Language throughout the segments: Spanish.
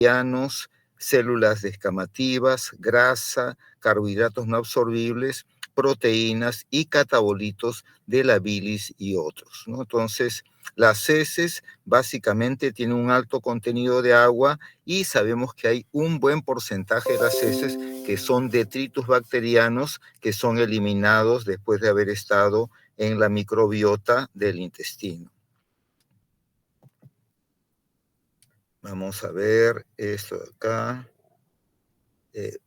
bacterianos, células descamativas, grasa, carbohidratos no absorbibles, proteínas y catabolitos de la bilis y otros, ¿no? Entonces, las heces básicamente tienen un alto contenido de agua y sabemos que hay un buen porcentaje de las heces que son detritus bacterianos que son eliminados después de haber estado en la microbiota del intestino. Vamos a ver esto de acá.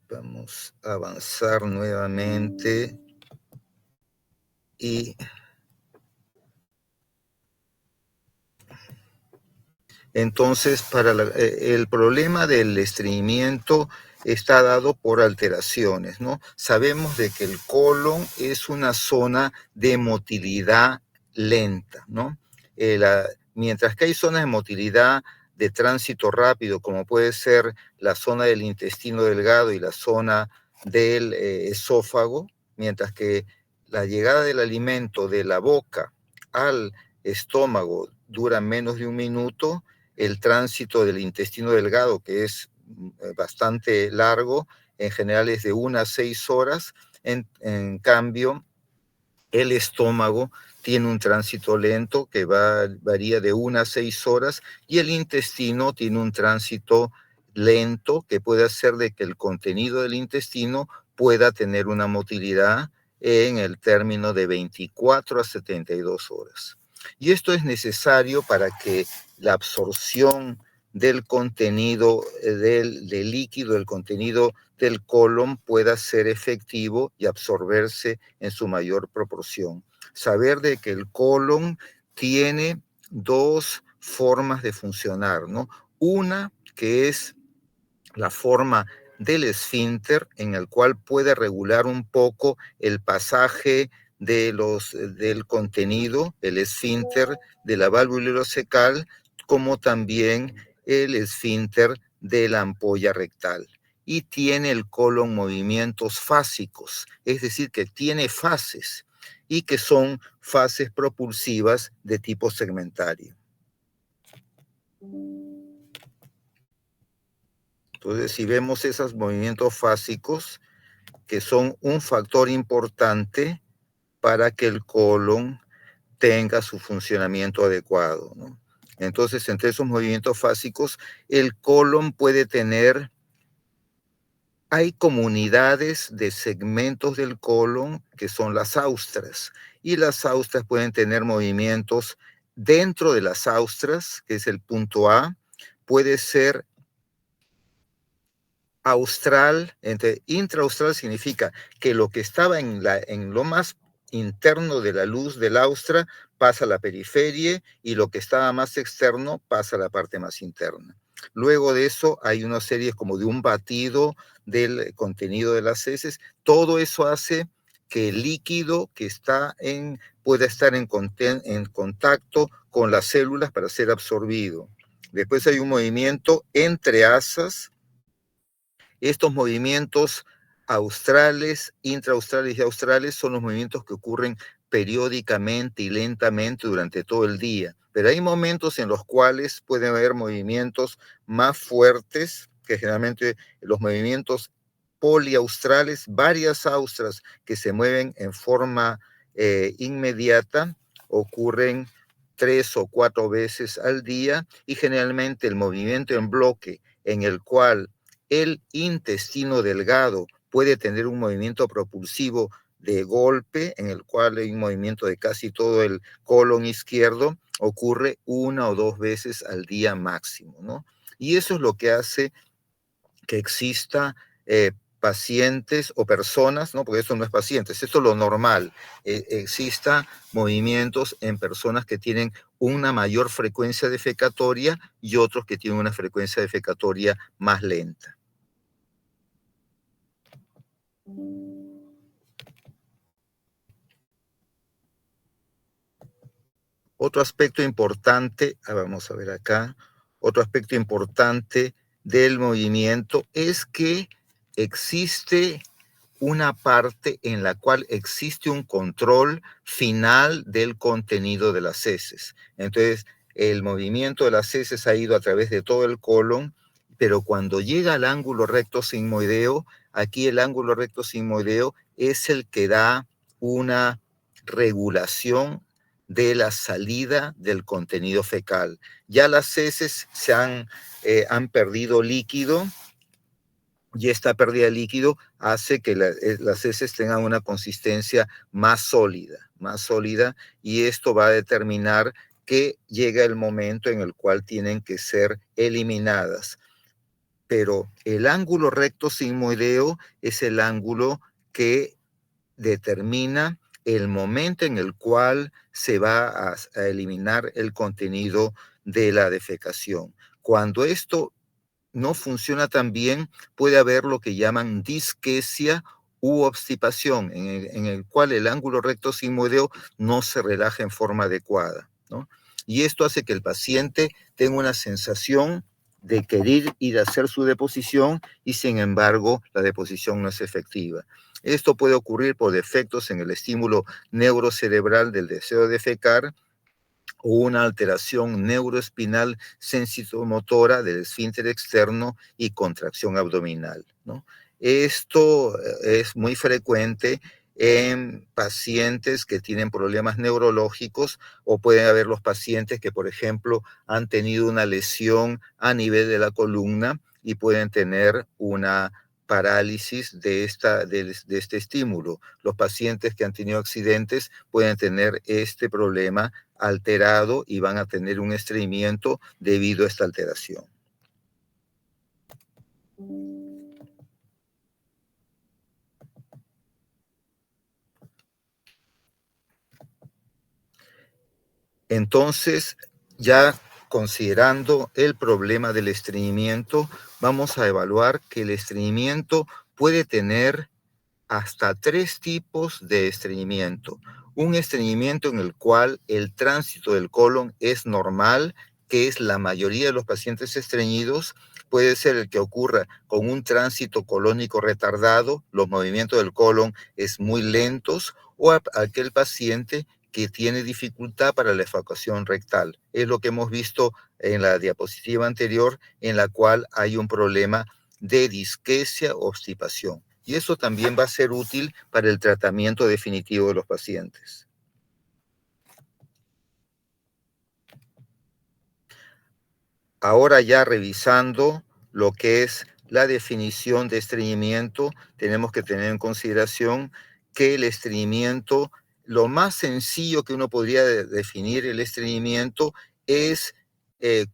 Vamos a avanzar nuevamente y entonces el problema del estreñimiento está dado por alteraciones, ¿no? Sabemos de que el colon es una zona de motilidad lenta, ¿no? Mientras que hay zonas de motilidad de tránsito rápido, como puede ser la zona del intestino delgado y la zona del esófago, mientras que la llegada del alimento de la boca al estómago dura menos de un minuto, el tránsito del intestino delgado, que es bastante largo, en general es de 1 a 6 horas, en cambio, el estómago tiene un tránsito lento que varía de 1 a 6 horas y el intestino tiene un tránsito lento que puede hacer de que el contenido del intestino pueda tener una motilidad en el término de 24 a 72 horas. Y esto es necesario para que la absorción del contenido del líquido, el contenido del colon pueda ser efectivo y absorberse en su mayor proporción. Saber de que el colon tiene dos formas de funcionar, ¿no? Una que es la forma del esfínter, en el cual puede regular un poco el pasaje del contenido, el esfínter de la válvula ileocecal, como también el esfínter de la ampolla rectal. Y tiene el colon movimientos fásicos, es decir, que tiene fases y que son fases propulsivas de tipo segmentario. Entonces, si vemos esos movimientos fásicos, que son un factor importante para que el colon tenga su funcionamiento adecuado, ¿no? Entonces, entre esos movimientos fásicos, el colon puede tener, hay comunidades de segmentos del colon que son las austras, y las austras pueden tener movimientos dentro de las austras, que es el punto A, puede ser austral. Intraaustral significa que lo que estaba en lo más interno de la luz del austra pasa a la periferia y lo que estaba más externo pasa a la parte más interna. Luego de eso hay una serie como de un batido del contenido de las heces. Todo eso hace que el líquido que pueda estar en contacto con las células para ser absorbido. Después hay un movimiento entre asas. Estos movimientos australes, intraaustrales y australes son los movimientos que ocurren periódicamente y lentamente durante todo el día. Pero hay momentos en los cuales pueden haber movimientos más fuertes, que generalmente los movimientos poliaustrales, varias austras que se mueven en forma inmediata, ocurren 3 o 4 veces al día, y generalmente el movimiento en bloque en el cual el intestino delgado puede tener un movimiento propulsivo de golpe, en el cual hay un movimiento de casi todo el colon izquierdo, ocurre 1 o 2 veces al día máximo, ¿no? Y eso es lo que hace que exista pacientes o personas, ¿no? Porque esto no es pacientes, esto es lo normal, exista movimientos en personas que tienen una mayor frecuencia defecatoria y otros que tienen una frecuencia defecatoria más lenta. Otro aspecto importante, vamos a ver acá, otro aspecto importante del movimiento es que existe una parte en la cual existe un control final del contenido de las heces. Entonces, el movimiento de las heces ha ido a través de todo el colon pero cuando llega al ángulo recto sigmoideo, aquí el ángulo recto sigmoideo es el que da una regulación de la salida del contenido fecal. Ya las heces han perdido líquido, y esta pérdida de líquido hace que las heces tengan una consistencia más sólida, y esto va a determinar que llega el momento en el cual tienen que ser eliminadas. Pero el ángulo recto sigmoideo es el ángulo que determina el momento en el cual se va a eliminar el contenido de la defecación. Cuando esto no funciona tan bien, puede haber lo que llaman disquesia u obstipación, en el cual el ángulo recto sigmoideo no se relaja en forma adecuada, ¿no? Y esto hace que el paciente tenga una sensación de querer ir a hacer su deposición, y sin embargo la deposición no es efectiva. Esto puede ocurrir por defectos en el estímulo neurocerebral del deseo de defecar, o una alteración neuroespinal sensitomotora del esfínter externo y contracción abdominal, ¿no? Esto es muy frecuente en pacientes que tienen problemas neurológicos, o pueden haber los pacientes que, por ejemplo, han tenido una lesión a nivel de la columna y pueden tener una parálisis de este estímulo. Los pacientes que han tenido accidentes pueden tener este problema alterado y van a tener un estreñimiento debido a esta alteración. Entonces, ya considerando el problema del estreñimiento, vamos a evaluar que el estreñimiento puede tener hasta 3 tipos de estreñimiento. Un estreñimiento en el cual el tránsito del colon es normal, que es la mayoría de los pacientes estreñidos. Puede ser el que ocurra con un tránsito colónico retardado, los movimientos del colon es muy lentos, o aquel paciente que tiene dificultad para la evacuación rectal. Es lo que hemos visto en la diapositiva anterior, en la cual hay un problema de disquesia o obstipación. Y eso también va a ser útil para el tratamiento definitivo de los pacientes. Ahora, ya revisando lo que es la definición de estreñimiento, tenemos que tener en consideración que el estreñimiento, lo más sencillo que uno podría definir el estreñimiento es,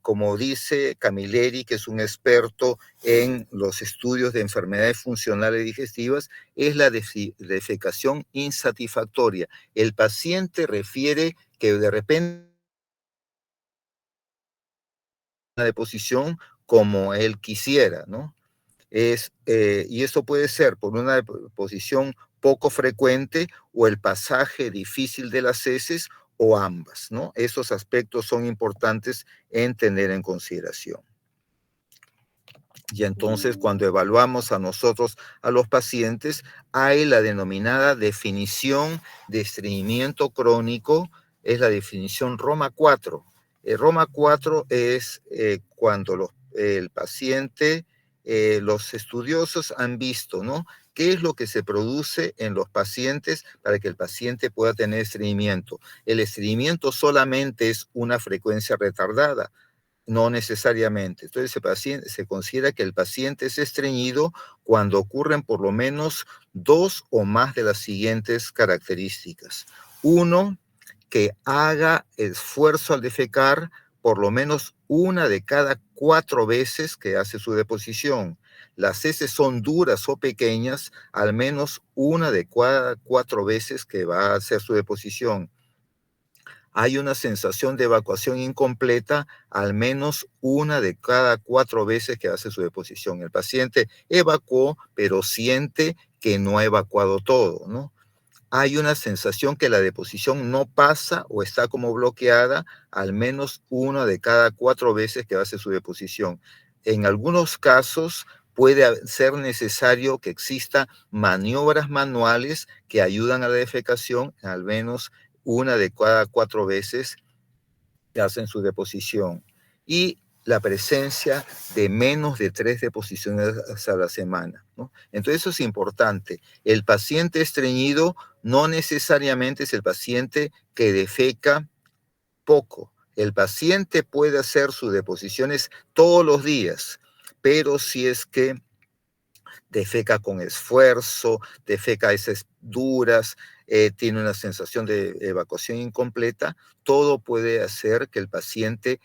como dice Camilleri, que es un experto en los estudios de enfermedades funcionales digestivas, es la defecación insatisfactoria. El paciente refiere que de repente una deposición como él quisiera, ¿no? Y eso puede ser por una deposición poco frecuente, o el pasaje difícil de las heces, o ambas, ¿no? Esos aspectos son importantes en tener en consideración. Y entonces, cuando evaluamos a los pacientes, hay la denominada definición de estreñimiento crónico, es la definición Roma 4. Roma 4 es cuando el paciente, los estudiosos han visto, ¿no?, qué es lo que se produce en los pacientes para que el paciente pueda tener estreñimiento. El estreñimiento solamente es una frecuencia retardada, no necesariamente. Entonces, se considera que el paciente es estreñido cuando ocurren por lo menos 2 o más de las siguientes características. Uno, que haga esfuerzo al defecar por lo menos una de cada 4 veces que hace su deposición. Las heces son duras o pequeñas, al menos una de cada 4 veces que va a hacer su deposición. Hay una sensación de evacuación incompleta al menos una de cada 4 veces que hace su deposición. El paciente evacuó, pero siente que no ha evacuado todo, ¿no? Hay una sensación que la deposición no pasa o está como bloqueada al menos una de cada 4 veces que hace su deposición. En algunos casos puede ser necesario que exista maniobras manuales que ayudan a la defecación al menos una de cada 4 veces que hacen su deposición. Y la presencia de menos de 3 deposiciones a la semana, ¿no? Entonces eso es importante. El paciente estreñido no necesariamente es el paciente que defeca poco. El paciente puede hacer sus deposiciones todos los días, pero si es que defeca con esfuerzo, defeca a veces duras, tiene una sensación de evacuación incompleta, todo puede hacer que el paciente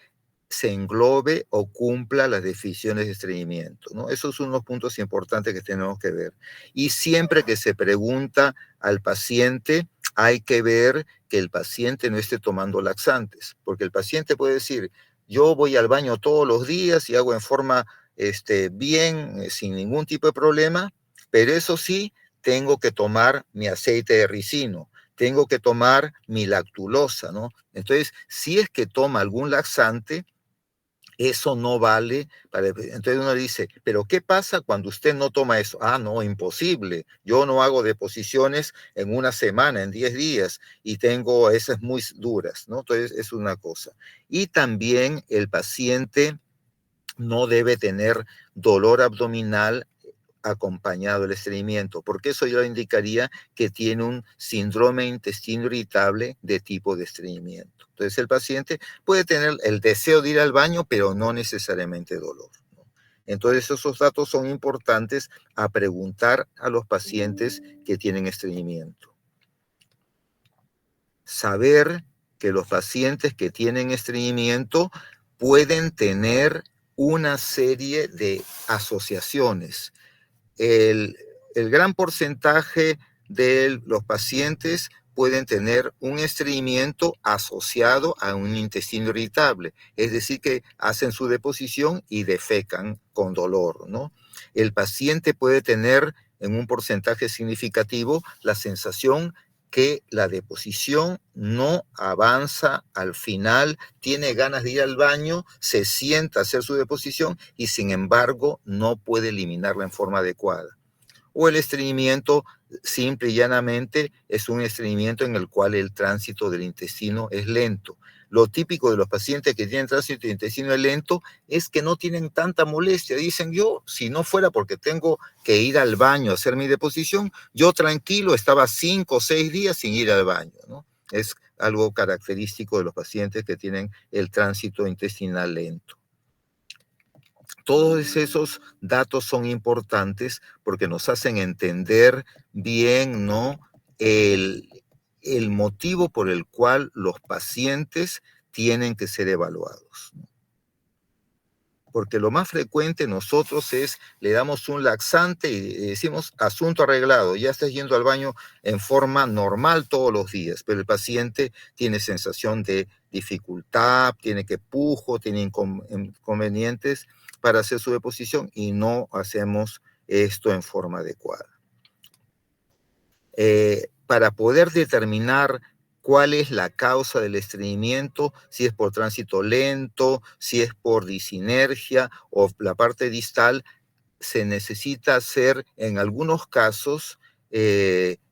se englobe o cumpla las definiciones de estreñimiento, ¿no? Esos son los puntos importantes que tenemos que ver. Y siempre que se pregunta al paciente, hay que ver que el paciente no esté tomando laxantes, porque el paciente puede decir, yo voy al baño todos los días y hago en forma bien, sin ningún tipo de problema, pero eso sí, tengo que tomar mi aceite de ricino, tengo que tomar mi lactulosa, ¿no? Entonces, si es que toma algún laxante, eso no vale para... Entonces uno dice, pero ¿qué pasa cuando usted no toma eso? Ah, no, imposible. Yo no hago deposiciones en una semana, en 10 días, y tengo esas muy duras, ¿no? Entonces es una cosa. Y también el paciente no debe tener dolor abdominal acompañado del estreñimiento, porque eso ya indicaría que tiene un síndrome de intestino irritable de tipo de estreñimiento. Entonces el paciente puede tener el deseo de ir al baño, pero no necesariamente dolor, ¿no? Entonces esos datos son importantes a preguntar a los pacientes que tienen estreñimiento. Saber que los pacientes que tienen estreñimiento pueden tener una serie de asociaciones. El gran porcentaje de los pacientes pueden tener un estreñimiento asociado a un intestino irritable, es decir, que hacen su deposición y defecan con dolor, ¿no? El paciente puede tener en un porcentaje significativo la sensación que la deposición no avanza al final, tiene ganas de ir al baño, se sienta a hacer su deposición y sin embargo no puede eliminarla en forma adecuada. O el estreñimiento simple y llanamente es un estreñimiento en el cual el tránsito del intestino es lento. Lo típico de los pacientes que tienen tránsito del intestino lento es que no tienen tanta molestia. Dicen, yo, si no fuera porque tengo que ir al baño a hacer mi deposición, yo tranquilo estaba 5 o 6 días sin ir al baño, ¿no? Es algo característico de los pacientes que tienen el tránsito intestinal lento. Todos esos datos son importantes porque nos hacen entender bien, ¿no? el, el motivo por el cual los pacientes tienen que ser evaluados, ¿no? Porque lo más frecuente nosotros es, le damos un laxante y decimos, asunto arreglado, ya estás yendo al baño en forma normal todos los días, pero el paciente tiene sensación de dificultad, tiene que pujo, tiene inconvenientes para hacer su deposición y no hacemos esto en forma adecuada. Para poder determinar cuál es la causa del estreñimiento, si es por tránsito lento, si es por disinergia o la parte distal, se necesita hacer en algunos casos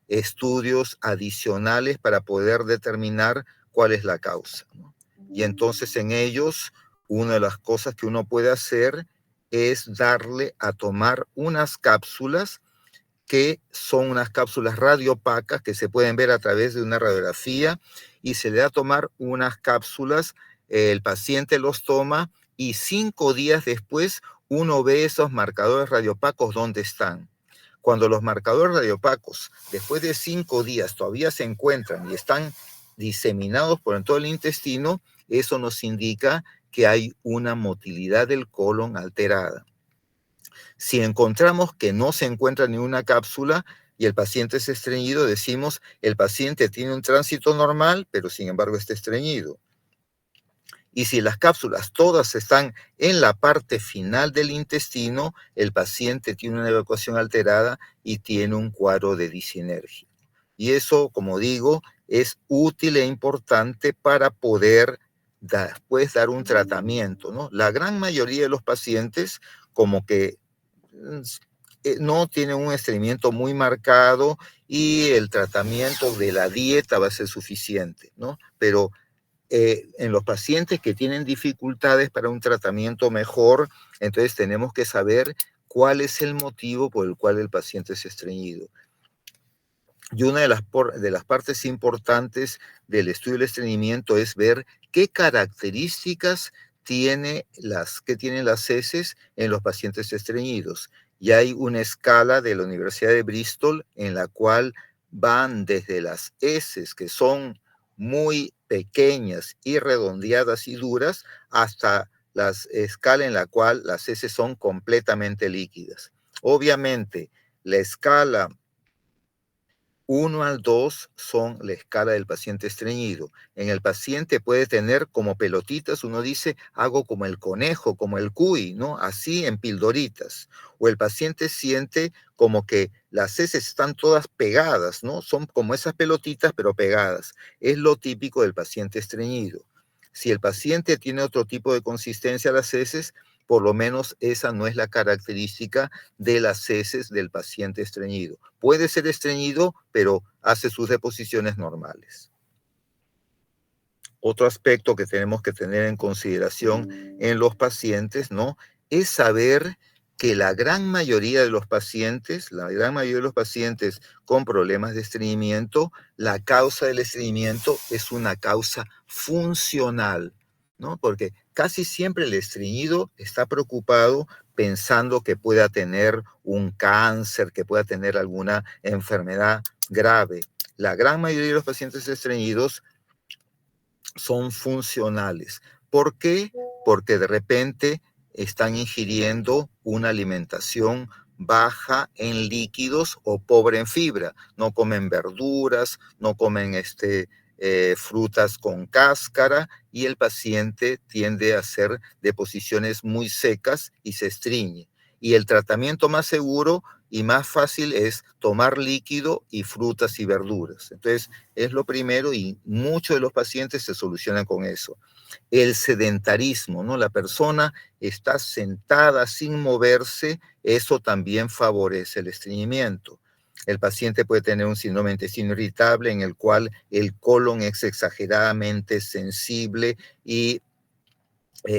estudios adicionales para poder determinar cuál es la causa, ¿no? Y entonces en ellos, una de las cosas que uno puede hacer es darle a tomar unas cápsulas que son unas cápsulas radiopacas que se pueden ver a través de una radiografía y se le da a tomar unas cápsulas, el paciente los toma y 5 días después uno ve esos marcadores radiopacos dónde están. Cuando los marcadores radiopacos después de 5 días todavía se encuentran y están diseminados por todo el intestino, eso nos indica que hay una motilidad del colon alterada. Si encontramos que no se encuentra ninguna cápsula y el paciente es estreñido, decimos el paciente tiene un tránsito normal, pero sin embargo está estreñido. Y si las cápsulas todas están en la parte final del intestino, el paciente tiene una evacuación alterada y tiene un cuadro de disinergia. Y eso, como digo, es útil e importante para poder después dar un tratamiento, ¿no? La gran mayoría de los pacientes como que no tienen un estreñimiento muy marcado y el tratamiento de la dieta va a ser suficiente, ¿no? Pero en los pacientes que tienen dificultades para un tratamiento mejor, entonces tenemos que saber cuál es el motivo por el cual el paciente es estreñido. Y una de las partes importantes del estudio del estreñimiento es ver qué características que tienen las heces en los pacientes estreñidos. Y hay una escala de la Universidad de Bristol en la cual van desde las heces, que son muy pequeñas y redondeadas y duras, hasta la escala en la cual las heces son completamente líquidas. Obviamente, la escala 1 al 2 son la escala del paciente estreñido. En el paciente puede tener como pelotitas, uno dice, hago como el conejo, como el cuy, ¿no? Así en pildoritas. O el paciente siente como que las heces están todas pegadas, ¿no? Son como esas pelotitas, pero pegadas. Es lo típico del paciente estreñido. Si el paciente tiene otro tipo de consistencia a las heces, por lo menos esa no es la característica de las heces del paciente estreñido. Puede ser estreñido, pero hace sus deposiciones normales. Otro aspecto que tenemos que tener en consideración en los pacientes, ¿no? Es saber que la gran mayoría de los pacientes, con problemas de estreñimiento, la causa del estreñimiento es una causa funcional, ¿no? Porque casi siempre el estreñido está preocupado pensando que pueda tener un cáncer, que pueda tener alguna enfermedad grave. La gran mayoría de los pacientes estreñidos son funcionales. ¿Por qué? Porque de repente están ingiriendo una alimentación baja en líquidos o pobre en fibra. No comen verduras, no comen frutas con cáscara, y el paciente tiende a hacer deposiciones muy secas y se estreñe. Y el tratamiento más seguro y más fácil es tomar líquido y frutas y verduras. Entonces, es lo primero, y muchos de los pacientes se solucionan con eso. El sedentarismo, ¿no? La persona está sentada sin moverse, eso también favorece el estreñimiento. El paciente puede tener un síndrome de intestino irritable en el cual el colon es exageradamente sensible y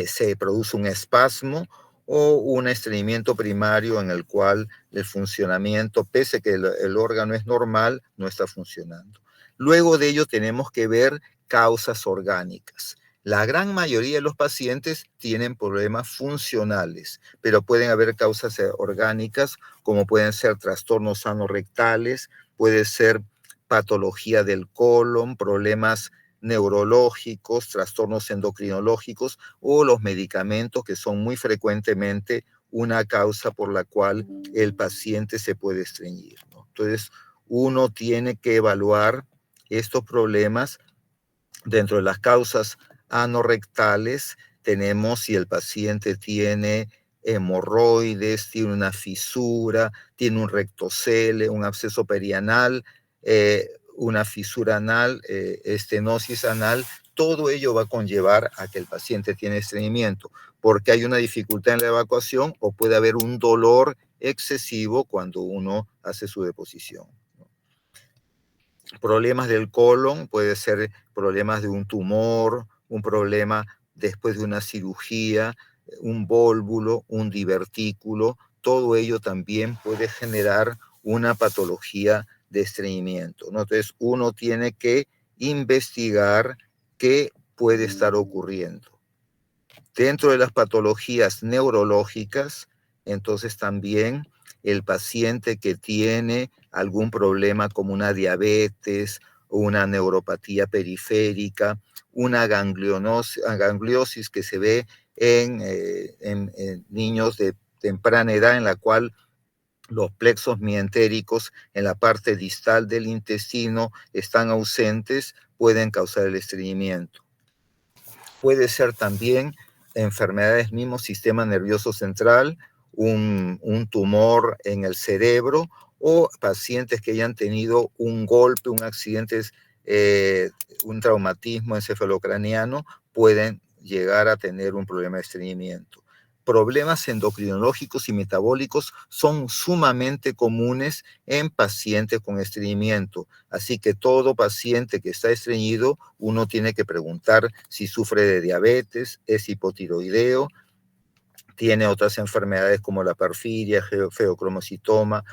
se produce un espasmo, o un estreñimiento primario en el cual el funcionamiento, pese a que el órgano es normal, no está funcionando. Luego de ello tenemos que ver causas orgánicas. La gran mayoría de los pacientes tienen problemas funcionales, pero pueden haber causas orgánicas, como pueden ser trastornos anorrectales, puede ser patología del colon, problemas neurológicos, trastornos endocrinológicos, o los medicamentos, que son muy frecuentemente una causa por la cual el paciente se puede estreñir, ¿no? Entonces, uno tiene que evaluar estos problemas. Dentro de las causas anorrectales tenemos si el paciente tiene hemorroides, tiene una fisura, tiene un rectocele, un absceso perianal, una fisura anal, estenosis anal. Todo ello va a conllevar a que el paciente tiene estreñimiento, porque hay una dificultad en la evacuación o puede haber un dolor excesivo cuando uno hace su deposición. Problemas del colon, puede ser problemas de un tumor, un problema después de una cirugía, un vólvulo, un divertículo. Todo ello también puede generar una patología de estreñimiento, ¿no? Entonces, uno tiene que investigar qué puede estar ocurriendo. Dentro de las patologías neurológicas, entonces también el paciente que tiene algún problema como una diabetes, una neuropatía periférica, una gangliosis que se ve en niños de temprana edad, en la cual los plexos mientéricos en la parte distal del intestino están ausentes, pueden causar el estreñimiento. Puede ser también enfermedades del mismo sistema nervioso central, un tumor en el cerebro, o pacientes que hayan tenido un golpe, un accidente, un traumatismo encefalocraniano, pueden llegar a tener un problema de estreñimiento. problemas endocrinológicos y metabólicos son sumamente comunes en pacientes con estreñimiento. Así que todo paciente que está estreñido, uno tiene que preguntar si sufre de diabetes, es hipotiroideo, tiene otras enfermedades como la porfiria, feocromocitoma,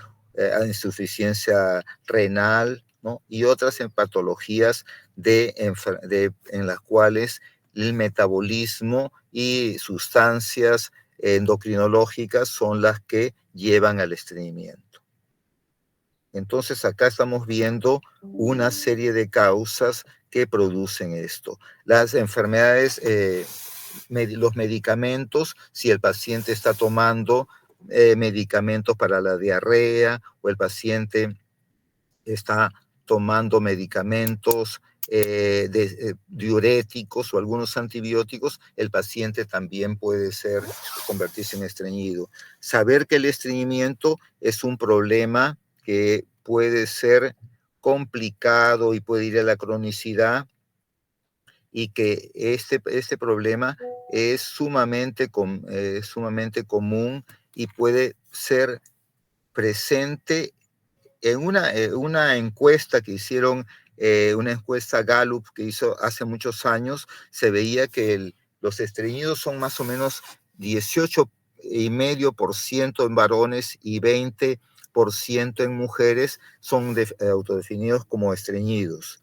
insuficiencia renal, ¿no? Y otras patologías en las cuales el metabolismo y sustancias endocrinológicas son las que llevan al estreñimiento. Entonces acá estamos viendo una serie de causas que producen esto. Las enfermedades, los medicamentos, si el paciente está tomando medicamentos para la diarrea o el paciente está tomando medicamentos diuréticos o algunos antibióticos, el paciente también puede convertirse en estreñido. Saber que el estreñimiento es un problema que puede ser complicado y puede ir a la cronicidad, y que este problema es sumamente común y puede ser presente en una encuesta que hicieron, una encuesta Gallup que hizo hace muchos años. Se veía que los estreñidos son más o menos 18,5% en varones y 20% en mujeres son autodefinidos como estreñidos.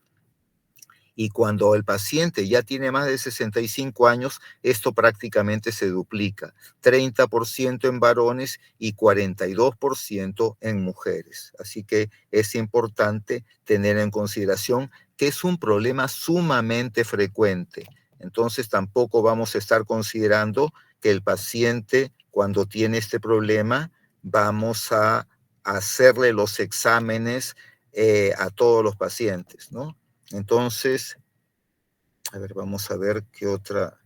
Y cuando el paciente ya tiene más de 65 años, esto prácticamente se duplica, 30% en varones y 42% en mujeres. Así que es importante tener en consideración que es un problema sumamente frecuente. Entonces tampoco vamos a estar considerando que el paciente, cuando tiene este problema, vamos a hacerle los exámenes a todos los pacientes, ¿no? Entonces, a ver, vamos a ver qué otra.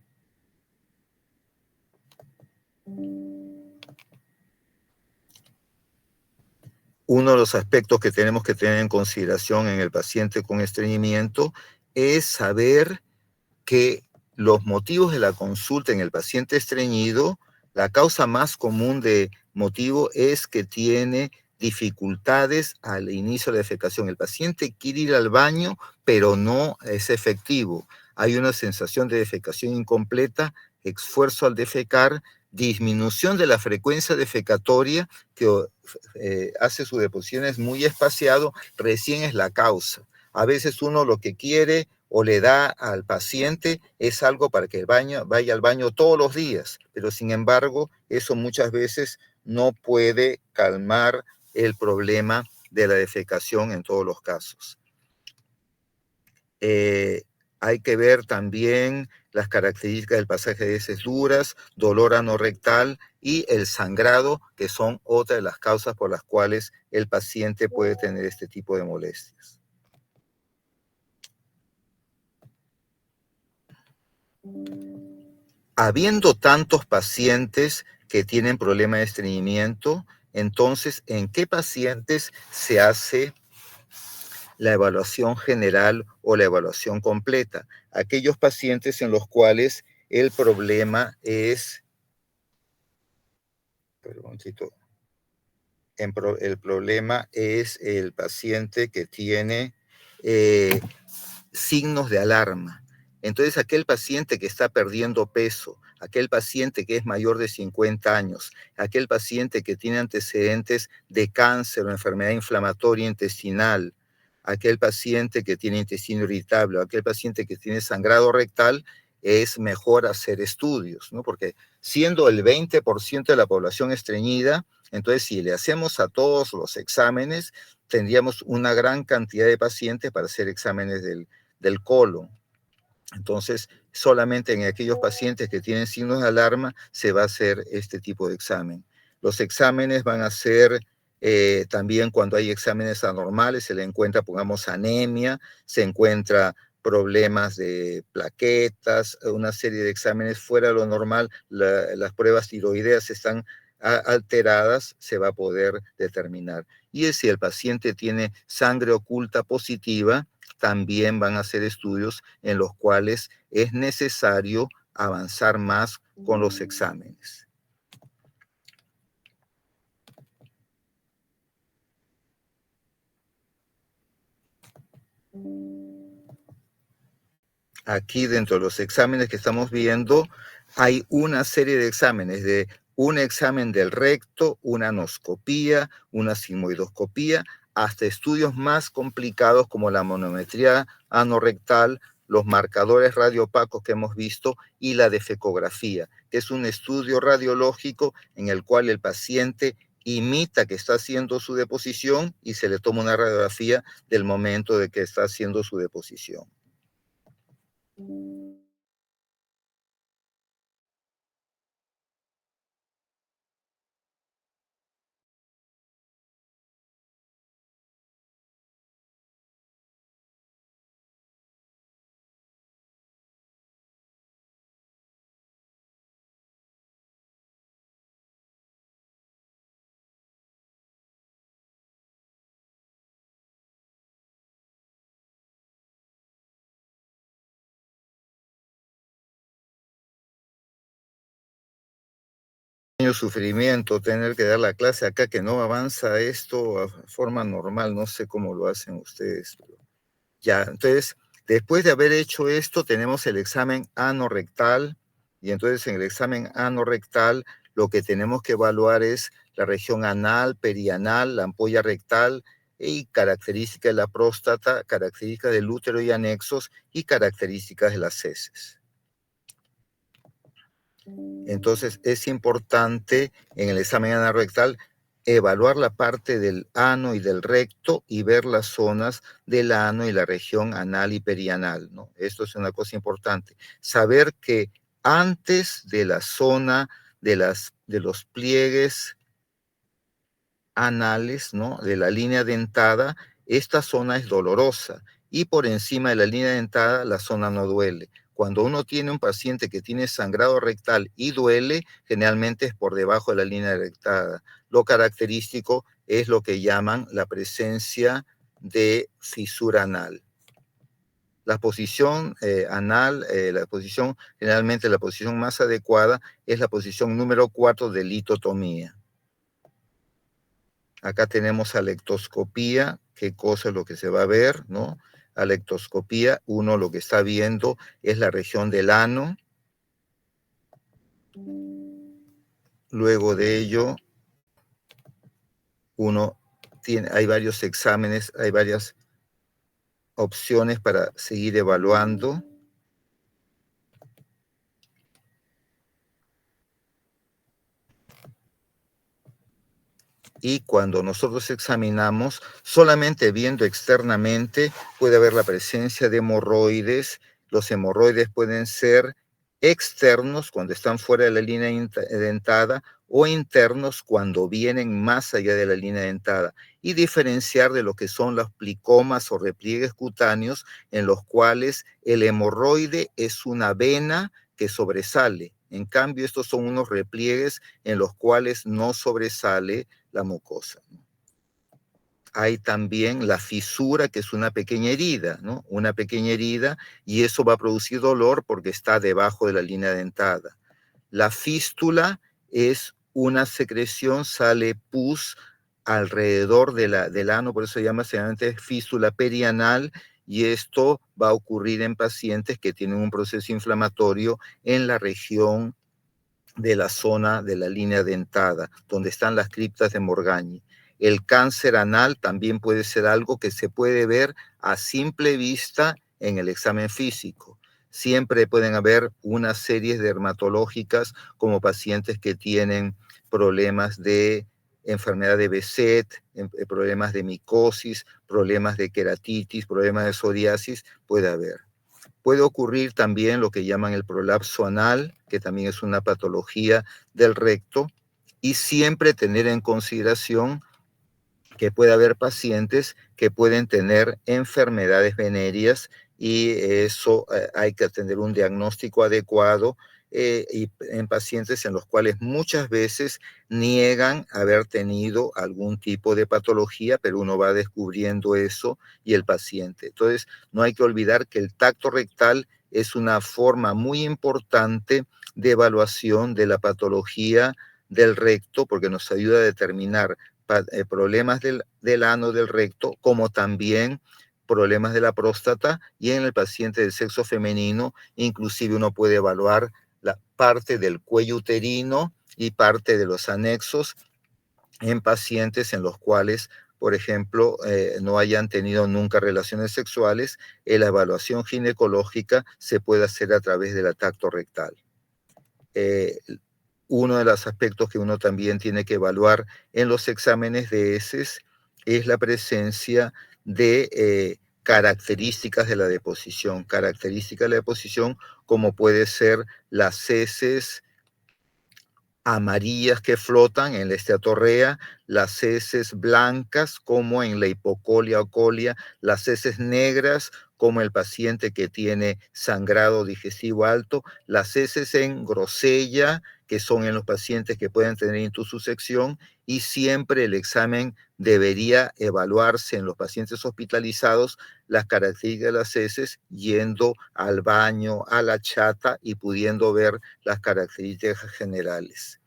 Uno de los aspectos que tenemos que tener en consideración en el paciente con estreñimiento es saber que los motivos de la consulta en el paciente estreñido, la causa más común de motivo es que tiene dificultades al inicio de la defecación. El paciente quiere ir al baño, pero no es efectivo. Hay una sensación de defecación incompleta, esfuerzo al defecar, disminución de la frecuencia defecatoria que hace sus deposiciones muy espaciado, recién es la causa. A veces uno lo que quiere o le da al paciente es algo para que vaya al baño todos los días, pero sin embargo eso muchas veces no puede calmar el problema de la defecación en todos los casos. Hay que ver también las características del pasaje de heces duras, dolor anorrectal y el sangrado, que son otras de las causas por las cuales el paciente puede tener este tipo de molestias. Habiendo tantos pacientes que tienen problema de estreñimiento, entonces, ¿en qué pacientes se hace la evaluación general o la evaluación completa? Aquellos pacientes en los cuales el problema es, el problema es el paciente que tiene signos de alarma. Entonces, aquel paciente que está perdiendo peso, aquel paciente que es mayor de 50 años, aquel paciente que tiene antecedentes de cáncer o enfermedad inflamatoria intestinal, aquel paciente que tiene intestino irritable, aquel paciente que tiene sangrado rectal, es mejor hacer estudios, ¿no? Porque siendo el 20% de la población estreñida, entonces si le hacemos a todos los exámenes, tendríamos una gran cantidad de pacientes para hacer exámenes del colon. Entonces, solamente en aquellos pacientes que tienen signos de alarma se va a hacer este tipo de examen. Los exámenes van a ser también cuando hay exámenes anormales, se le encuentra, pongamos, anemia, se encuentra problemas de plaquetas, una serie de exámenes fuera de lo normal, las pruebas tiroideas están alteradas, se va a poder determinar. Y si el paciente tiene sangre oculta positiva, también van a hacer estudios en los cuales es necesario avanzar más con los exámenes. Aquí dentro de los exámenes que estamos viendo, hay una serie de exámenes, de un examen del recto, una anoscopía, una sigmoidoscopía, hasta estudios más complicados como la manometría anorrectal, los marcadores radiopacos que hemos visto y la defecografía, que es un estudio radiológico en el cual el paciente imita que está haciendo su deposición y se le toma una radiografía del momento de que está haciendo su deposición. Sufrimiento tener que dar la clase acá, que no avanza esto a forma normal, no sé cómo lo hacen ustedes. Ya, entonces, después de haber hecho esto, tenemos el examen anorrectal, y entonces en el examen anorrectal lo que tenemos que evaluar es la región anal, perianal, la ampolla rectal, y características de la próstata, características del útero y anexos, y características de las heces. Entonces es importante en el examen anal rectal evaluar la parte del ano y del recto y ver las zonas del ano y la región anal y perianal, ¿no? Esto es una cosa importante. Saber que antes de la zona de los pliegues anales, ¿no? De la línea dentada, esta zona es dolorosa y por encima de la línea dentada la zona no duele. Cuando uno tiene un paciente que tiene sangrado rectal y duele, generalmente es por debajo de la línea dentada. Lo característico es lo que llaman la presencia de fisura anal. La posición anal, generalmente la posición más adecuada es la posición número 4 de litotomía. Acá tenemos alectoscopía, qué cosa es lo que se va a ver, ¿no? Alectoscopía, uno lo que está viendo es la región del ano. Luego de ello, hay varios exámenes, hay varias opciones para seguir evaluando. Y cuando nosotros examinamos, solamente viendo externamente puede haber la presencia de hemorroides. Los hemorroides pueden ser externos cuando están fuera de la línea dentada o internos cuando vienen más allá de la línea dentada, y diferenciar de lo que son los plicomas o repliegues cutáneos en los cuales el hemorroide es una vena que sobresale. En cambio, estos son unos repliegues en los cuales no sobresale la mucosa. Hay también la fisura, que es una pequeña herida, ¿no? Una pequeña herida, y eso va a producir dolor porque está debajo de la línea dentada. La fístula es una secreción, sale pus alrededor del ano, por eso se llama generalmente fístula perianal, y esto va a ocurrir en pacientes que tienen un proceso inflamatorio en la región de la zona de la línea dentada, donde están las criptas de Morgagni. El cáncer anal también puede ser algo que se puede ver a simple vista en el examen físico. Siempre pueden haber unas series dermatológicas como pacientes que tienen problemas de enfermedad de Behçet, problemas de micosis, problemas de queratitis, problemas de psoriasis, puede haber. Puede ocurrir también lo que llaman el prolapso anal, que también es una patología del recto, y siempre tener en consideración que puede haber pacientes que pueden tener enfermedades venéreas, y eso hay que tener un diagnóstico adecuado, y en pacientes en los cuales muchas veces niegan haber tenido algún tipo de patología, pero uno va descubriendo eso y el paciente. Entonces, no hay que olvidar que el tacto rectal es una forma muy importante de evaluación de la patología del recto, porque nos ayuda a determinar problemas del ano, del recto, como también problemas de la próstata, y en el paciente del sexo femenino, inclusive uno puede evaluar la parte del cuello uterino y parte de los anexos en pacientes en los cuales, por ejemplo, no hayan tenido nunca relaciones sexuales. La evaluación ginecológica se puede hacer a través del tacto rectal. Uno de los aspectos que uno también tiene que evaluar en los exámenes de heces es la presencia de características de la deposición. Características de la deposición como puede ser las heces amarillas que flotan en la esteatorrea, las heces blancas como en la hipocolia o colia, las heces negras como el paciente que tiene sangrado digestivo alto, las heces en grosella, que son en los pacientes que pueden tener intussusección, y siempre el examen debería evaluarse en los pacientes hospitalizados las características de las heces, yendo al baño, a la chata y pudiendo ver las características generales.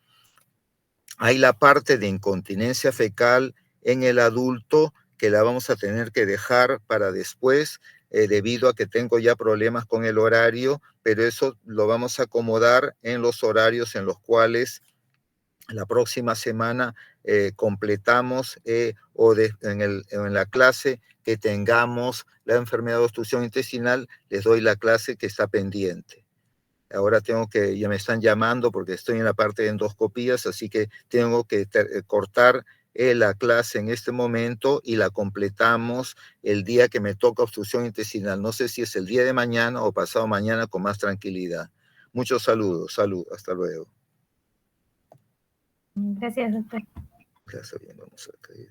Hay la parte de incontinencia fecal en el adulto que la vamos a tener que dejar para después, debido a que tengo ya problemas con el horario, pero eso lo vamos a acomodar en los horarios en los cuales la próxima semana completamos en la clase que tengamos la enfermedad de obstrucción intestinal, les doy la clase que está pendiente. Ahora ya me están llamando porque estoy en la parte de endoscopías, así que tengo que cortar la clase en este momento y la completamos el día que me toca obstrucción intestinal. No sé si es el día de mañana o pasado mañana con más tranquilidad. Muchos saludos, hasta luego. Gracias, doctor. Ya está bien, vamos a caer.